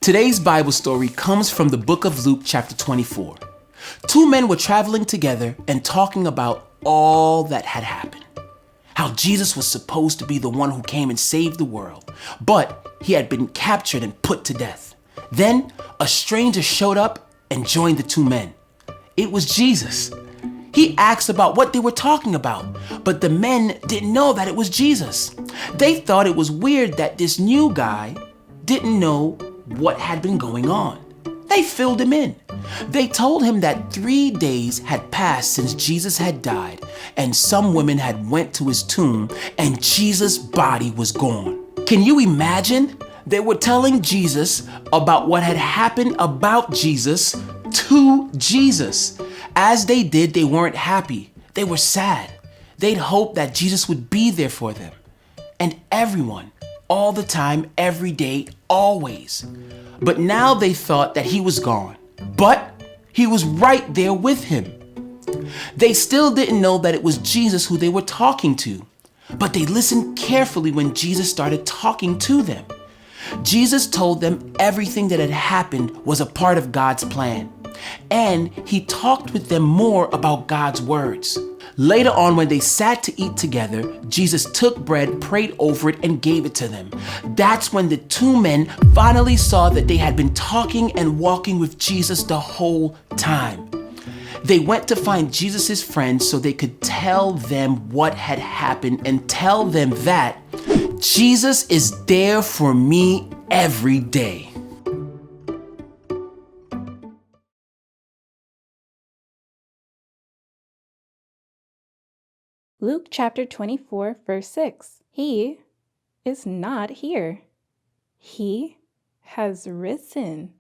Today's Bible story comes from the book of Luke chapter 24. Two men were traveling together and talking about all that had happened. How Jesus was supposed to be the one who came and saved the world, but he had been captured and put to death. Then a stranger showed up and joined the two men. It was Jesus. He asked about what they were talking about, but the men didn't know that it was Jesus. They thought it was weird that this new guy didn't know what had been going on. They filled him in. They told him that 3 days had passed since Jesus had died, and some women had went to his tomb, and Jesus' body was gone. Can you imagine? They were telling Jesus about what had happened about Jesus to Jesus. As they did, they weren't happy. They were sad. They'd hoped that Jesus would be there for them. And everyone, all the time, every day, always. But now they thought that he was gone. But he was right there with him. They still didn't know that it was Jesus who they were talking to. But they listened carefully when Jesus started talking to them. Jesus told them everything that had happened was a part of God's plan. And he talked with them more about God's words. Later on, when they sat to eat together, Jesus took bread, prayed over it, and gave it to them. That's when the two men finally saw that they had been talking and walking with Jesus the whole time. They went to find Jesus' friends so they could tell them what had happened and tell them that Jesus is there for me every day. Luke chapter 24, verse 6. He is not here. He has risen.